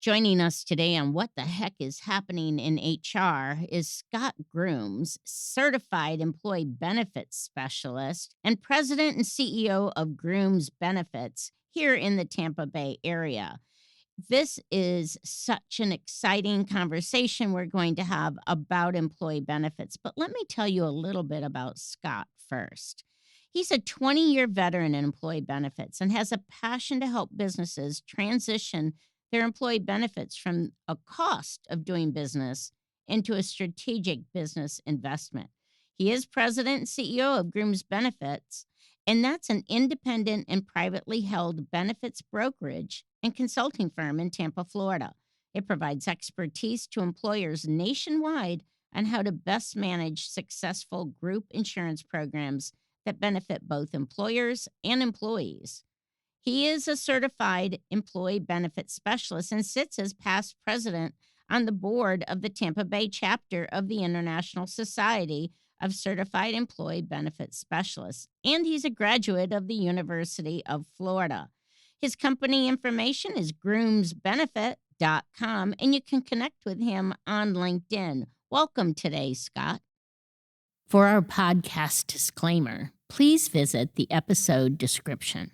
Joining us today on What the Heck is Happening in HR is Scot Grooms, Certified Employee Benefits Specialist and President and CEO of Grooms Benefits here in the Tampa Bay area. This is such an exciting conversation we're going to have about employee benefits. But let me tell you a little bit about Scott first. He's a 20-year veteran in employee benefits and has a passion to help businesses transition their employee benefits from a cost of doing business into a strategic business investment. He is president and CEO of Grooms Benefits, and that's an independent and privately held benefits brokerage and consulting firm in Tampa, Florida. It provides expertise to employers nationwide on how to best manage successful group insurance programs that benefit both employers and employees. He is a certified employee benefit specialist and sits as past president on the board of the Tampa Bay chapter of the International Society of Certified Employee Benefit Specialists. And he's a graduate of the University of Florida. His company information is groomsbenefit.com, and you can connect with him on LinkedIn. Welcome today, Scott. For our podcast disclaimer, please visit the episode description.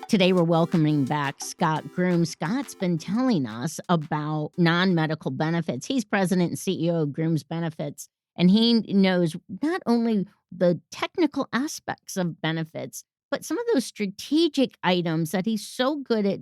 Today, we're welcoming back Scot Grooms. Scott's been telling us about non medical benefits. He's president and CEO of Grooms Benefits, and he knows not only the technical aspects of benefits, but some of those strategic items that he's so good at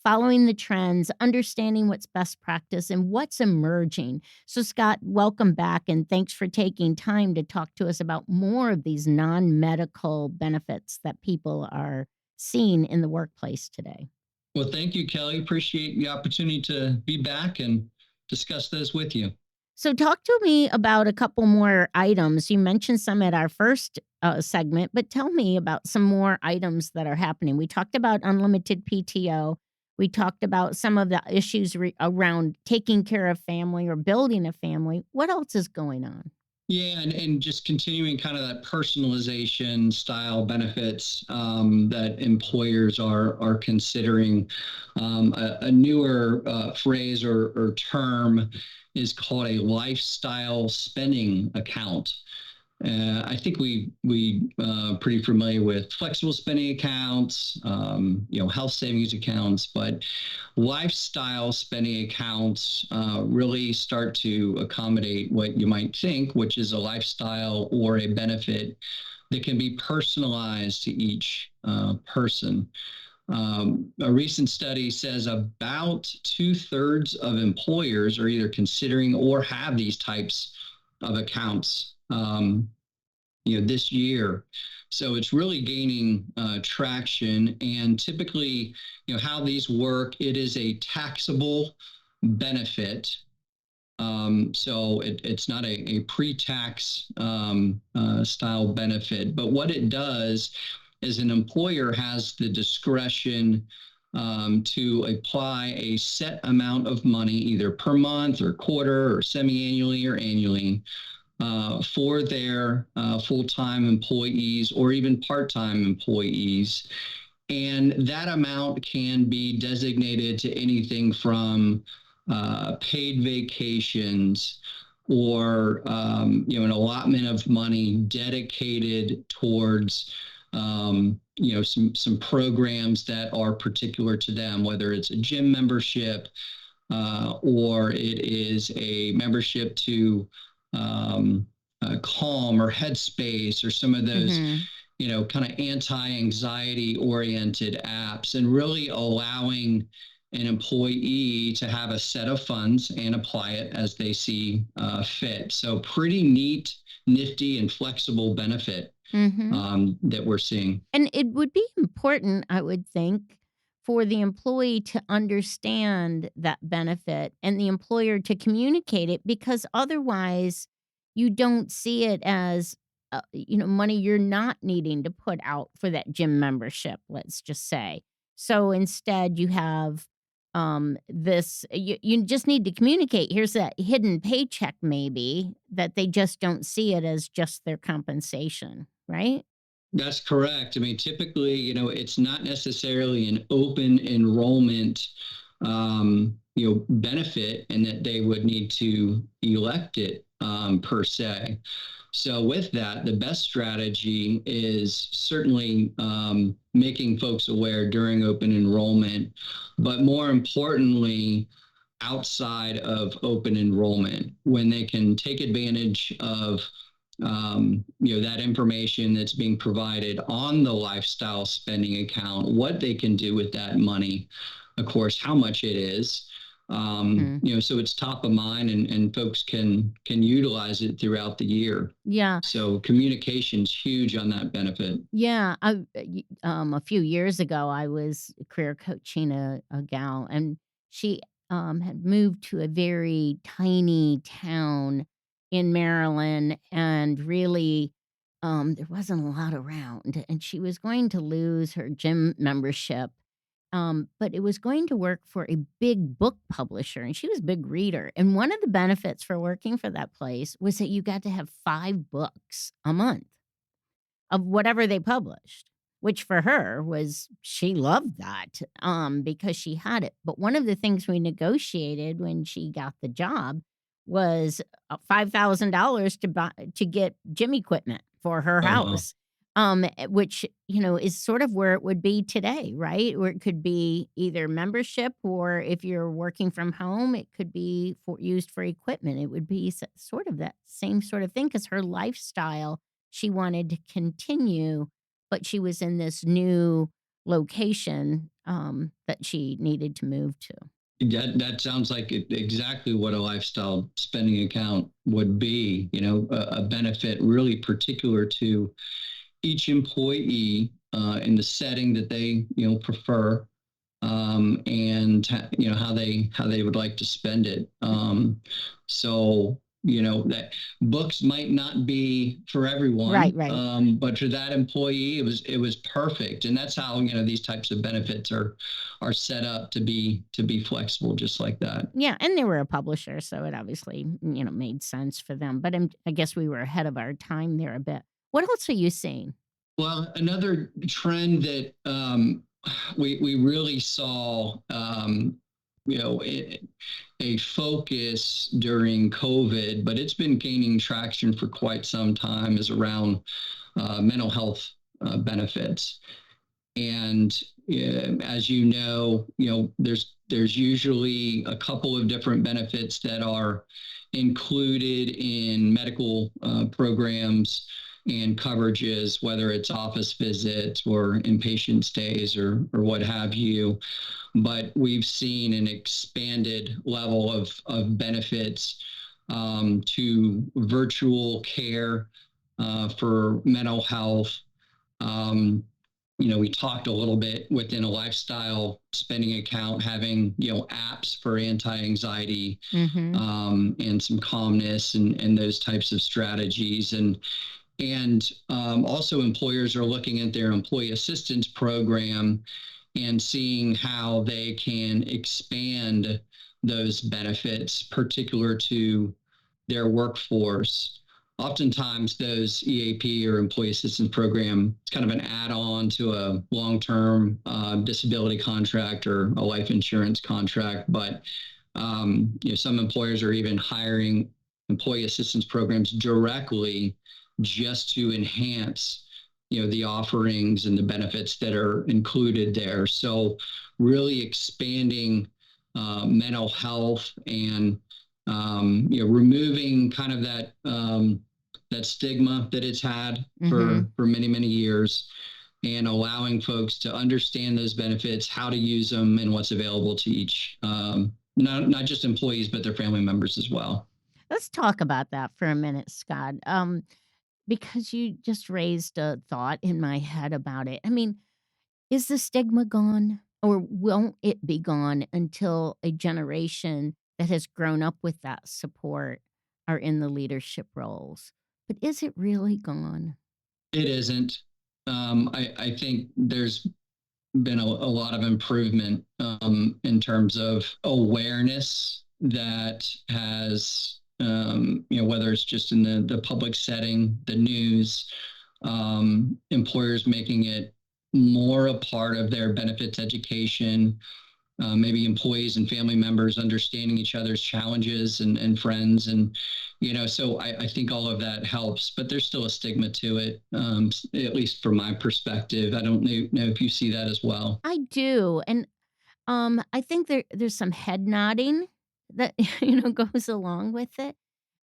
following the trends, understanding what's best practice, and what's emerging. So, Scott, welcome back, and thanks for taking time to talk to us about more of these non medical benefits that people are seen in the workplace today. Well, thank you, Kelly. Appreciate the opportunity to be back and discuss this with you. So, talk to me about a couple more items. You mentioned some at our first segment, but tell me about some more items that are happening. We talked about unlimited PTO. We talked about some of the issues around taking care of family or building a family. What else is going on? Yeah, and just continuing kind of that personalization style benefits that employers are considering. A newer phrase or term is called a lifestyle spending account. I think we pretty familiar with flexible spending accounts, health savings accounts, but lifestyle spending accounts really start to accommodate what you might think, which is a lifestyle or a benefit that can be personalized to each person. A recent study says about 2/3 of employers are either considering or have these types of accounts this year. So it's really gaining traction. And typically, how these work, it is a taxable benefit. So it's not a pre-tax style benefit. But what it does is an employer has the discretion to apply a set amount of money, either per month or quarter or semi-annually or annually, for their full-time employees or even part-time employees. And that amount can be designated to anything from paid vacations or an allotment of money dedicated towards some programs that are particular to them, whether it's a gym membership or it is a membership to Calm or Headspace or some of those, kind of anti-anxiety oriented apps, and really allowing an employee to have a set of funds and apply it as they see fit. So pretty neat, nifty, and flexible benefit that we're seeing. And it would be important, I would think, for the employee to understand that benefit and the employer to communicate it, because otherwise you don't see it as money you're not needing to put out for that gym membership, let's just say. So instead you have this you just need to communicate. Here's that hidden paycheck maybe that they just don't see it as just their compensation, right? That's correct. I mean, typically, it's not necessarily an open enrollment, benefit, and that they would need to elect it per se. So, with that, the best strategy is certainly making folks aware during open enrollment, but more importantly, outside of open enrollment, when they can take advantage of that information that's being provided on the lifestyle spending account, what they can do with that money, of course, how much it is. Mm. So it's top of mind, and folks can utilize it throughout the year. Yeah. So communication's huge on that benefit. Yeah, a few years ago, I was career coaching a gal, and she had moved to a very tiny town in Maryland, and really, there wasn't a lot around, and she was going to lose her gym membership, but it was going to work for a big book publisher, and she was a big reader. And one of the benefits for working for that place was that you got to have 5 books a month of whatever they published, which for her was she loved that, because she had it. But one of the things we negotiated when she got the job was, $5,000 to get gym equipment for her Oh, wow. house, which, is sort of where it would be today, right? Where it could be either membership, or if you're working from home, it could be used for equipment. It would be sort of that same sort of thing because her lifestyle she wanted to continue, but she was in this new location, that she needed to move to. That sounds like exactly what a lifestyle spending account would be. A benefit really particular to each employee in the setting that they prefer, and how they would like to spend it. So that books might not be for Right, everyone, right. but for that employee, it was perfect, and that's how these types of benefits are set up to be flexible, just like that. Yeah, and they were a publisher, so it obviously, made sense for them, but I guess we were ahead of our time there a bit. What else are you seeing? Well, another trend that we really saw, a focus during COVID, but it's been gaining traction for quite some time, is around mental health benefits. And as there's usually a couple of different benefits that are included in medical programs and coverages, whether it's office visits or inpatient stays or what have you. But we've seen an expanded level of benefits to virtual care for mental health. um, we talked a little bit within a lifestyle spending account, having, apps for anti-anxiety, Mhm. and some calmness, and those types of strategies. And also, employers are looking at their employee assistance program and seeing how they can expand those benefits particular to their workforce. Oftentimes, those EAP or employee assistance program, it's kind of an add-on to a long-term disability contract or a life insurance contract. But some employers are even hiring employee assistance programs directly just to enhance the offerings and the benefits that are included there. So really expanding mental health, and removing kind of that stigma that it's had for Mhm. for many many years, and allowing folks to understand those benefits, how to use them, and what's available to each, not just employees but their family members as well. Let's talk about that for a minute, Scott, because you just raised a thought in my head about it. I mean, is the stigma gone, or won't it be gone until a generation that has grown up with that support are in the leadership roles? But is it really gone? It isn't. I think there's been a lot of improvement in terms of awareness that has, whether it's just in the public setting, the news, employers making it more a part of their benefits education, maybe employees and family members understanding each other's challenges and friends. And, so I think all of that helps, but there's still a stigma to it, at least from my perspective. I don't know if you see that as well. I do, and I think there's some head nodding that, goes along with it,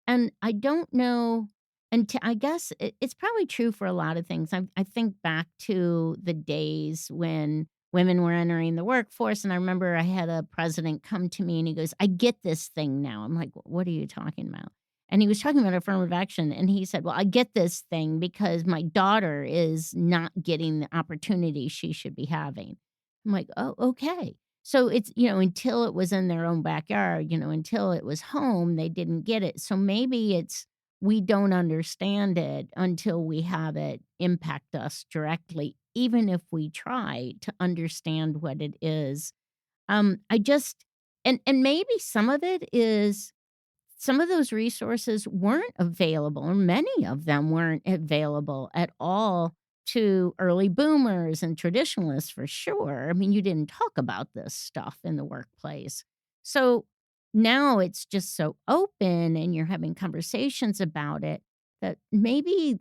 and I don't know, and I guess it's probably true for a lot of things. I think back to the days when women were entering the workforce, and I remember I had a president come to me and he goes, "I get this thing now." I'm like, "What are you talking about?" And he was talking about affirmative action, and he said, "Well, I get this thing because my daughter is not getting the opportunity she should be having." I'm like, "Oh, okay." So it's, until it was in their own backyard, until it was home, they didn't get it. So maybe it's we don't understand it until we have it impact us directly, even if we try to understand what it is. I just and maybe some of it is some of those resources weren't available, or many of them weren't available at all to early boomers and traditionalists for sure. I mean, you didn't talk about this stuff in the workplace. So now it's just so open and you're having conversations about it that maybe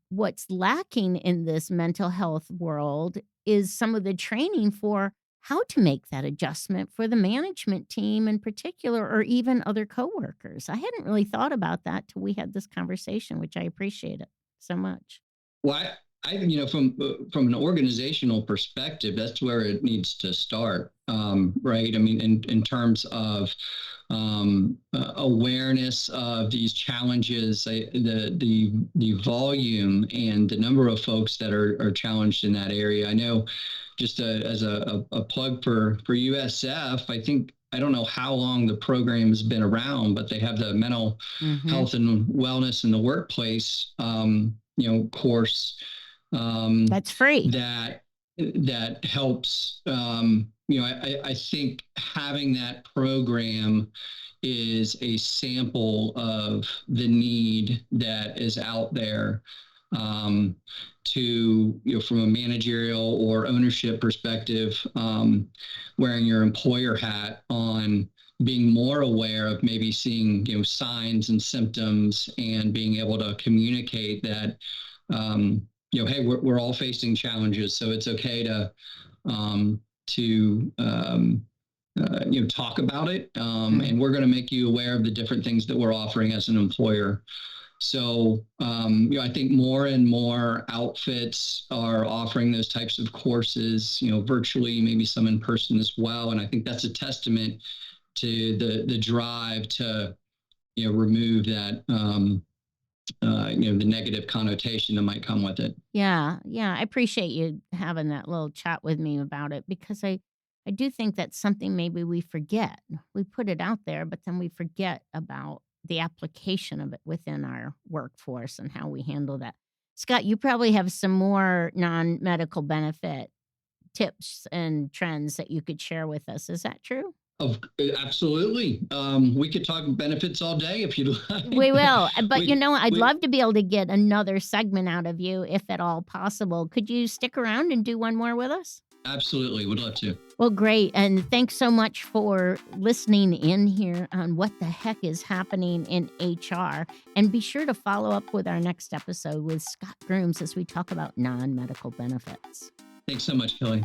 what's lacking in this mental health world is some of the training for how to make that adjustment for the management team in particular, or even other coworkers. I hadn't really thought about that till we had this conversation, which I appreciate it so much. Well, from an organizational perspective, that's where it needs to start, right? I mean, in terms of awareness of these challenges, the volume and the number of folks that are challenged in that area. I know, just as a plug for USF, I think. I don't know how long the program has been around, but they have the mental Mhm. health and wellness in the workplace course, um, That's free. that that helps. I think having that program is a sample of the need that is out there, um, to, from a managerial or ownership perspective, wearing your employer hat on, being more aware of maybe seeing, signs and symptoms, and being able to communicate that, hey, we're all facing challenges, so it's okay to talk about it, Mm. and we're going to make you aware of the different things that we're offering as an employer. So, I think more and more outfits are offering those types of courses, virtually, maybe some in person as well. And I think that's a testament to the drive to, remove that, the negative connotation that might come with it. Yeah, yeah, I appreciate you having that little chat with me about it because I do think that's something maybe we forget. We put it out there, but then we forget about the application of it within our workforce and how we handle that. Scott, you probably have some more non-medical benefit tips and trends that you could share with us. Is that true? Of Absolutely. We could talk benefits all day if you'd We like. will, but, we I'd we love to be able to get another segment out of you if at all possible. Could you stick around and do one more with us? absolutely would love to. Well, great. And thanks so much for listening in here on what the heck is happening in HR. And be sure to follow up with our next episode with Scott Grooms as we talk about non medical benefits. Thanks so much, Kelly.